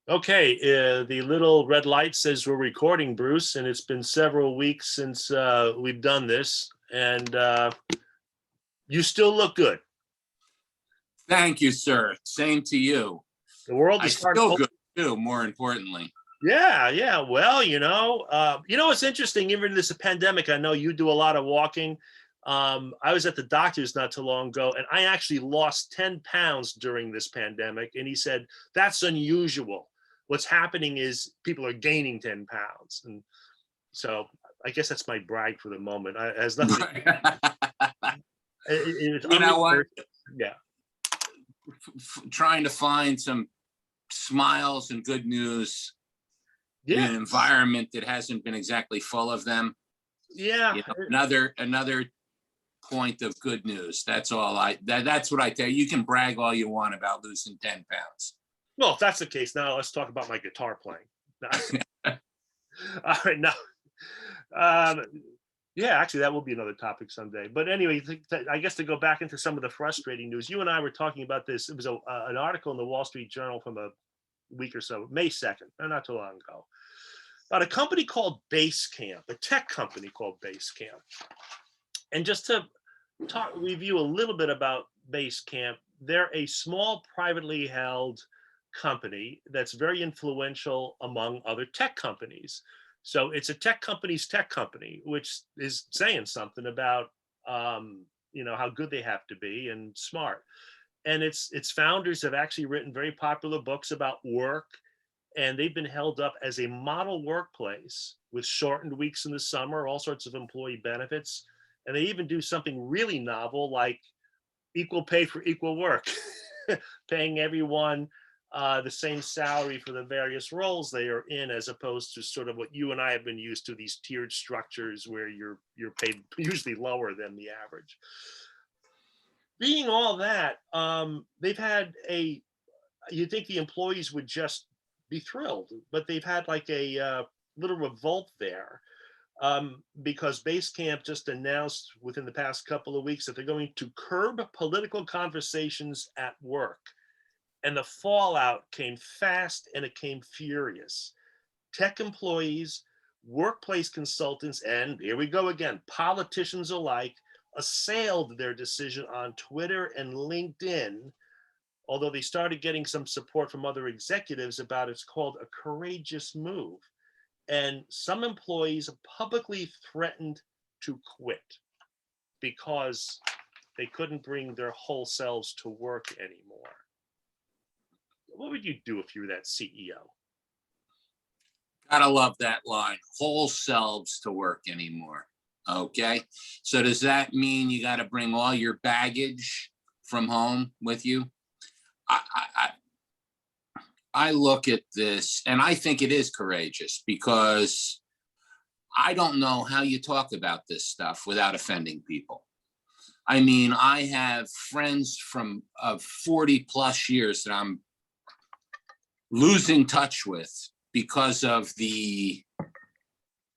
Okay, the little red light says we're recording, Bruce, and it's been several weeks since we've done this, and you still look good. Thank you, sir. Same to you. The world I is starting. feel good too, more importantly. Yeah. Well, what's interesting. Even in this pandemic, I know you do a lot of walking. I was at the doctor's not too long ago, and I actually lost 10 pounds during this pandemic, and he said that's unusual. What's happening is people are gaining 10 pounds. And so I guess that's my brag for the moment. It has nothing it's You know what? Yeah. Trying to find some smiles and good news in Yeah. an environment that hasn't been exactly full of them. Yeah. Another point of good news. That's all that's what I tell you. You can brag all you want about losing 10 pounds. Well, if that's the case, now let's talk about my guitar playing. All right, now, yeah, actually, that will be another topic someday. But anyway, I guess to go back into some of the frustrating news, you and I were talking about this. It was an article in the Wall Street Journal from a week or so, May 2nd, not too long ago, about a company called Basecamp, a tech company called Basecamp. And just to review a little bit about Basecamp, they're a small privately held company that's very influential among other tech companies. So it's a tech company's tech company, which is saying something about how good they have to be and smart. And its founders have actually written very popular books about work, and they've been held up as a model workplace with shortened weeks in the summer, all sorts of employee benefits, and they even do something really novel like equal pay for equal work, paying everyone the same salary for the various roles they are in, as opposed to sort of what you and I have been used to, these tiered structures where you're paid usually lower than the average. Being all that, they've had you'd think the employees would just be thrilled, but they've had like a little revolt there. Because Basecamp just announced within the past couple of weeks that they're going to curb political conversations at work. And the fallout came fast and it came furious. Tech employees, workplace consultants, and here we go again, politicians alike assailed their decision on Twitter and LinkedIn, although they started getting some support from other executives about it's called a courageous move. And some employees publicly threatened to quit because they couldn't bring their whole selves to work anymore. What would you do if you were that CEO? Gotta love that line, whole selves to work anymore. Okay. So does that mean you got to bring all your baggage from home with you? I look at this and I think it is courageous, because I don't know how you talk about this stuff without offending people. I mean, I have friends from 40 plus years that I'm losing touch with because of the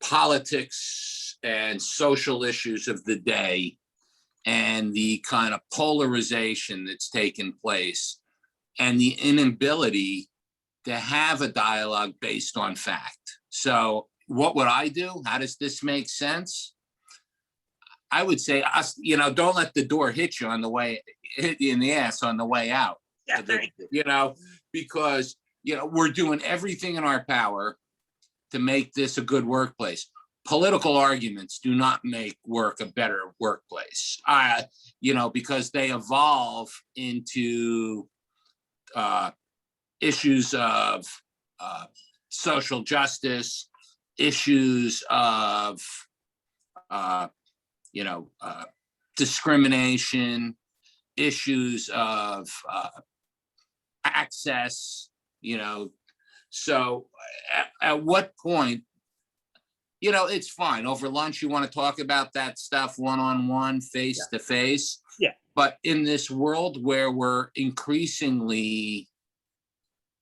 politics and social issues of the day and the kind of polarization that's taken place and the inability to have a dialogue based on fact. So what would I do? How does this make sense? I would say, don't let the door hit you hit you in the ass on the way out. Yeah, Because, we're doing everything in our power to make this a good workplace. Political arguments do not make work a better workplace, because they evolve into issues of social justice, issues of discrimination, issues of access, so at what point, it's fine. Over lunch, you want to talk about that stuff one-on-one, face-to-face. Yeah. But in this world where we're increasingly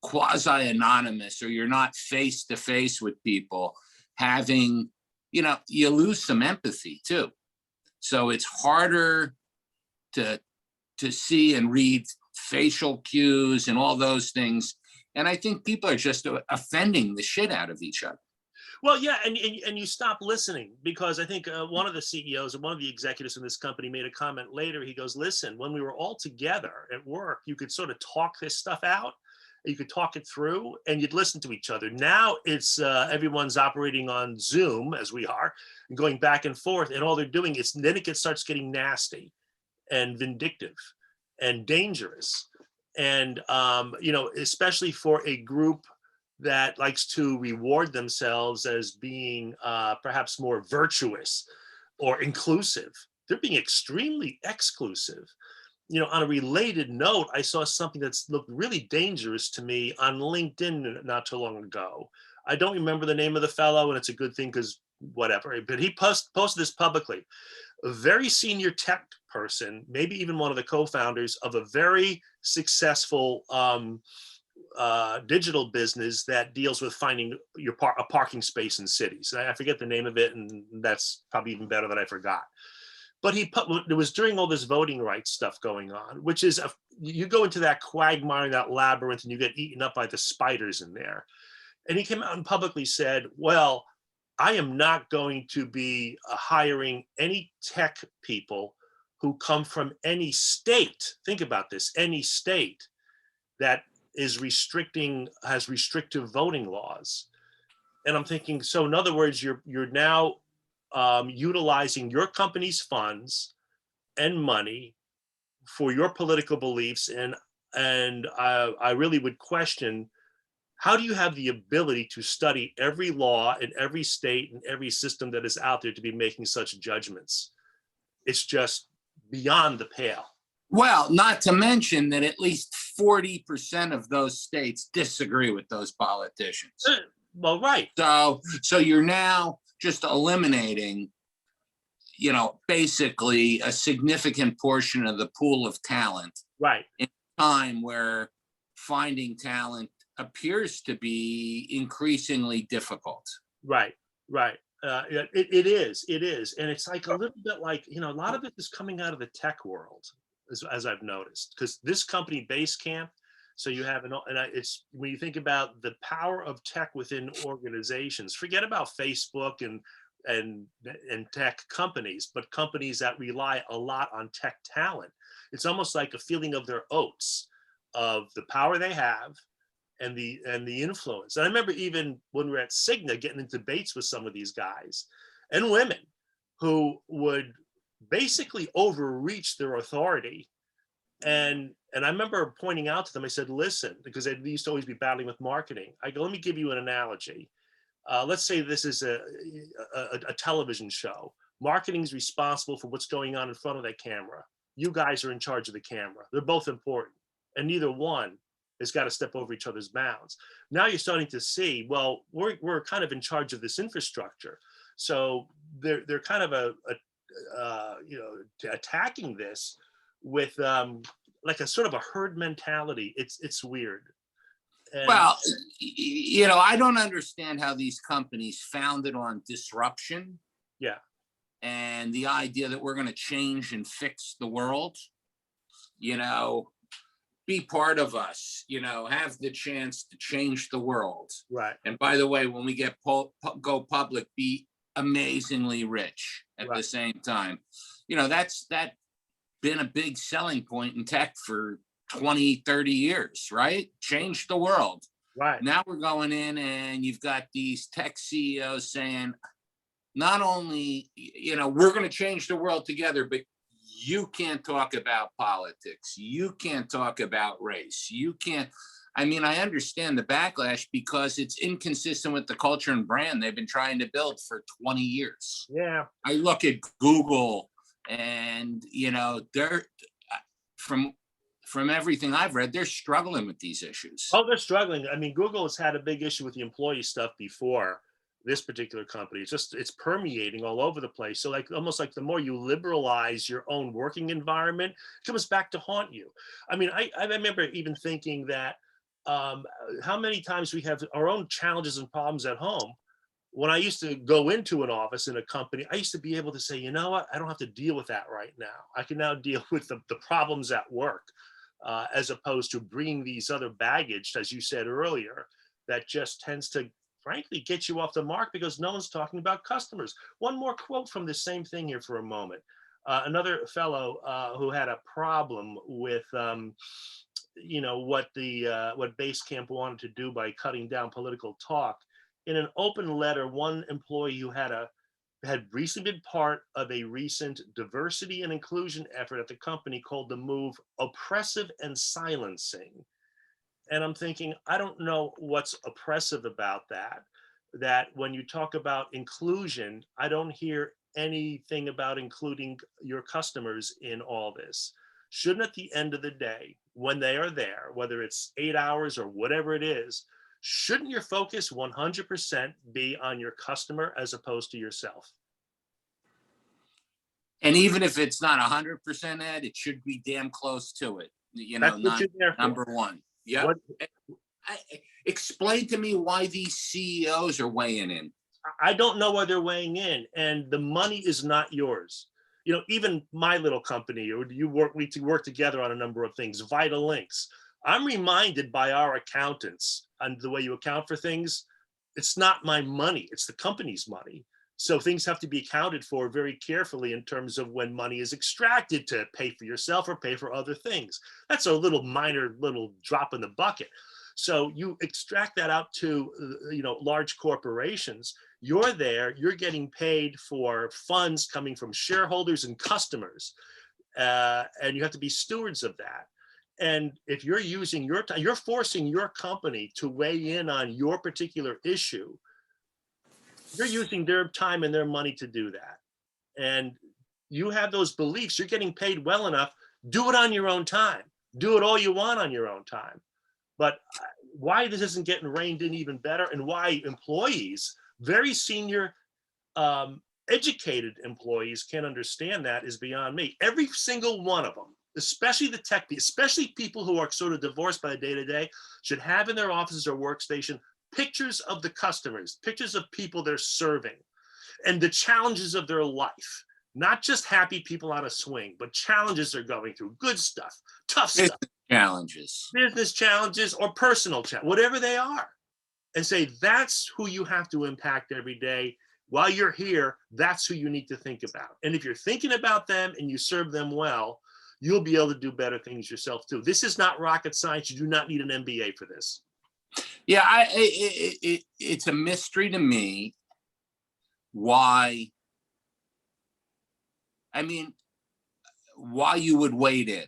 quasi-anonymous, or you're not face-to-face with people, having, you lose some empathy too. So it's harder to see and read facial cues and all those things. And I think people are just offending the shit out of each other. Well, yeah, and you stop listening, because I think one of the CEOs and one of the executives in this company made a comment later. He goes, "Listen, when we were all together at work, you could sort of talk this stuff out, you could talk it through, and you'd listen to each other. Now it's everyone's operating on Zoom, as we are, and going back and forth, and all they're doing is then it starts getting nasty and vindictive and dangerous, and especially for a group that likes to reward themselves as being perhaps more virtuous or inclusive. They're being extremely exclusive. On a related note, I saw something that's looked really dangerous to me on LinkedIn not too long ago. I don't remember the name of the fellow, and it's a good thing because whatever, but he posted this publicly. A very senior tech person, maybe even one of the co-founders of a very successful digital business that deals with finding a parking space in cities. I forget the name of it, and that's probably even better that I forgot. But it was during all this voting rights stuff going on, which is you go into that quagmire, that labyrinth, and you get eaten up by the spiders in there. And he came out and publicly said, "Well, I am not going to be hiring any tech people who come from any state. Think about this: any state that has restrictive voting laws." And I'm thinking, so in other words, you're now utilizing your company's funds and money for your political beliefs, and I really would question, how do you have the ability to study every law in every state and every system that is out there to be making such judgments? It's just beyond the pale. Well, not to mention that at least 40% of those states disagree with those politicians. Well, right. So you're now just eliminating, basically a significant portion of the pool of talent. Right. In a time where finding talent appears to be increasingly difficult. Right. It is. And it's like a little bit like, a lot of it is coming out of the tech world, as I've noticed, because this company Basecamp, so you have it's when you think about the power of tech within organizations, forget about Facebook and tech companies, but companies that rely a lot on tech talent. It's almost like a feeling of their oats, of the power they have and the influence. And I remember even when we were at Cigna getting into debates with some of these guys and women who would basically overreach their authority. And I remember pointing out to them, I said, listen, because they used to always be battling with marketing. I go, let me give you an analogy. Let's say this is a television show. Marketing is responsible for what's going on in front of that camera. You guys are in charge of the camera. They're both important, and neither one has got to step over each other's bounds. Now you're starting to see, well, we're kind of in charge of this infrastructure. So they're kind of attacking this with like a sort of a herd mentality. It's weird. And, well, I don't understand how these companies founded on disruption. Yeah. And the idea that we're going to change and fix the world, be part of us, have the chance to change the world. Right. And by the way, when we go public, be amazingly rich at the same time. That's been a big selling point in tech for 20, 30 years, right? Change the world. Right. Now we're going in and you've got these tech CEOs saying, not only, we're going to change the world together, but you can't talk about politics. You can't talk about race. You can't. I mean, I understand the backlash because it's inconsistent with the culture and brand they've been trying to build for 20 years. Yeah. I look at Google and, they're from everything I've read, they're struggling with these issues. Oh, they're struggling. I mean, Google has had a big issue with the employee stuff before this particular company. It's permeating all over the place. So almost like the more you liberalize your own working environment, it comes back to haunt you. I mean, I remember even thinking that how many times we have our own challenges and problems at home. When I used to go into an office in a company, I used to be able to say, you know what, I don't have to deal with that right now. I can now deal with the problems at work. as opposed to bringing these other baggage, as you said earlier, that just tends to frankly get you off the mark because no one's talking about customers. One more quote from the same thing here for a moment. Another fellow who had a problem with what Basecamp wanted to do by cutting down political talk. In an open letter, one employee who had recently been part of a recent diversity and inclusion effort at the company called the move oppressive and silencing. And I'm thinking, I don't know what's oppressive about that. That when you talk about inclusion, I don't hear anything about including your customers in all this. Shouldn't at the end of the day, when they are there, whether it's 8 hours or whatever it is, shouldn't your focus 100% be on your customer as opposed to yourself? And even if it's not 100%, Ed, it should be damn close to it. That's what you're there for. Number one. Yeah. What, Explain to me why these CEOs are weighing in. I don't know why they're weighing in, and the money is not yours. Even my little company, or we work together on a number of things, Vital Links. I'm reminded by our accountants and the way you account for things, it's not my money, it's the company's money. So things have to be accounted for very carefully in terms of when money is extracted to pay for yourself or pay for other things. That's a minor drop in the bucket. So you extract that out to large corporations. You're there, you're getting paid for funds coming from shareholders and customers, and you have to be stewards of that. And if you're using your time, you're forcing your company to weigh in on your particular issue. You're using their time and their money to do that. And you have those beliefs, you're getting paid well enough, do it on your own time. Do it all you want on your own time. But why this isn't getting reined in even better, and why employees, very senior, educated employees can't understand that is beyond me. Every single one of them, especially the tech people, especially people who are sort of divorced by the day-to-day, should have in their offices or workstation pictures of the customers, pictures of people they're serving, and the challenges of their life. Not just happy people on a swing, but challenges they're going through, good stuff, tough stuff. Business challenges or personal challenges, whatever they are. And say, that's who you have to impact every day. While you're here, that's who you need to think about. And if you're thinking about them and you serve them well, you'll be able to do better things yourself too. This is not rocket science. You do not need an MBA for this. Yeah, it's a mystery to me why you would wait in.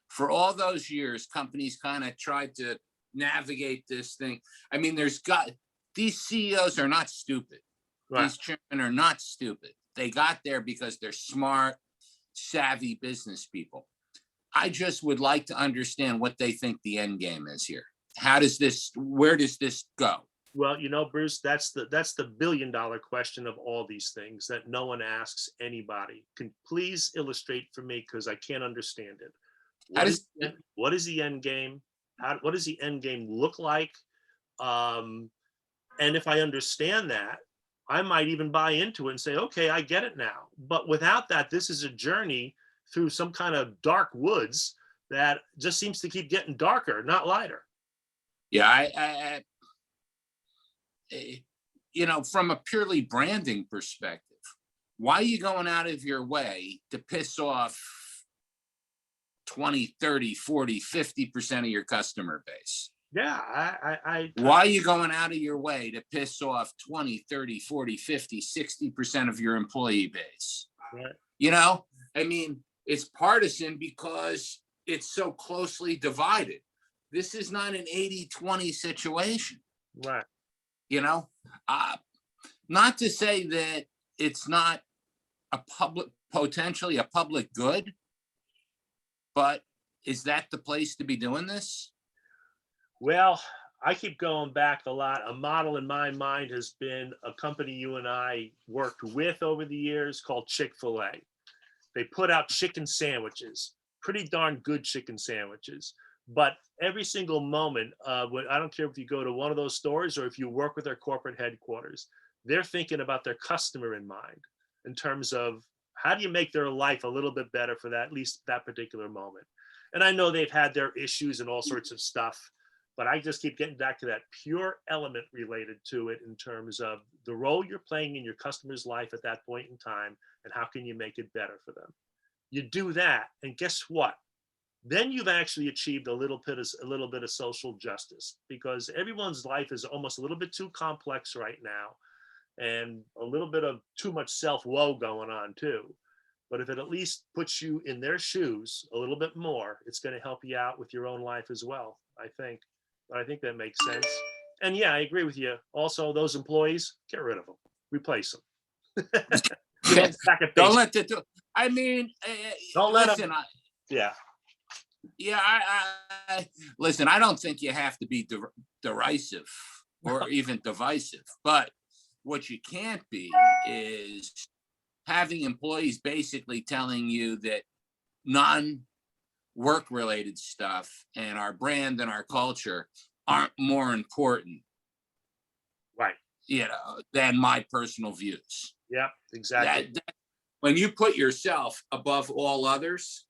For all those years, companies kind of tried to navigate this thing. These CEOs are not stupid. Right. These chairmen are not stupid. They got there because they're smart, savvy business people. I just would like to understand what they think the end game is here. Where does this go? Well, Bruce, that's the billion-dollar question of all these things that no one asks anybody. Can please illustrate for me, because I can't understand it. What is the end game? What does the end game look like? And if I understand that, I might even buy into it and say, okay, I get it now. But without that, this is a journey through some kind of dark woods that just seems to keep getting darker, not lighter. Yeah, from a purely branding perspective, why are you going out of your way to piss off 20, 30, 40, 50% of your customer base? Yeah, why are you going out of your way to piss off 20, 30, 40, 50, 60% of your employee base? Right. It's partisan because it's so closely divided. This is not an 80-20 situation. Right. Not to say that it's not potentially a public good, but is that the place to be doing this? Well, I keep going back a lot. A model in my mind has been a company you and I worked with over the years called Chick-fil-A. They put out chicken sandwiches, pretty darn good chicken sandwiches. But every single moment, I don't care if you go to one of those stores or if you work with their corporate headquarters, they're thinking about their customer in mind in terms of how do you make their life a little bit better for that, at least that particular moment. And I know they've had their issues and all sorts of stuff, but I just keep getting back to that pure element related to it in terms of the role you're playing in your customer's life at that point in time, and how can you make it better for them. You do that, and guess what? Then you've actually achieved a little bit of social justice, because everyone's life is almost a little bit too complex right now, and a little bit of too much self woe going on too. But if it at least puts you in their shoes a little bit more, it's going to help you out with your own life as well, I think. But I think that makes sense. And yeah, I agree with you. Also, those employees, get rid of them, replace them. Give them back at Don't base. let the, I mean, Don't let listen, them. Yeah. yeah, listen, I don't think you have to be derisive or even divisive, but what you can't be is having employees basically telling you that non-work related stuff and our brand and our culture aren't more important, Right. than my personal views. Yeah, exactly. When you put yourself above all others,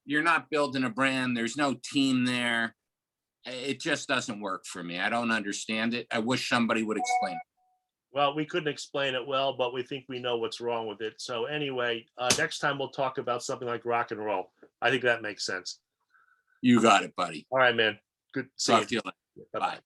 you're not building a brand. There's no team there. It just doesn't work for me. I don't understand it. I wish somebody would explain it. Well, we couldn't explain it well, but we think we know what's wrong with it. So anyway, next time we'll talk about something like rock and roll. I think that makes sense. You got it, buddy. All right, man. Good seeing Talk to you later. you. Bye-bye. Bye.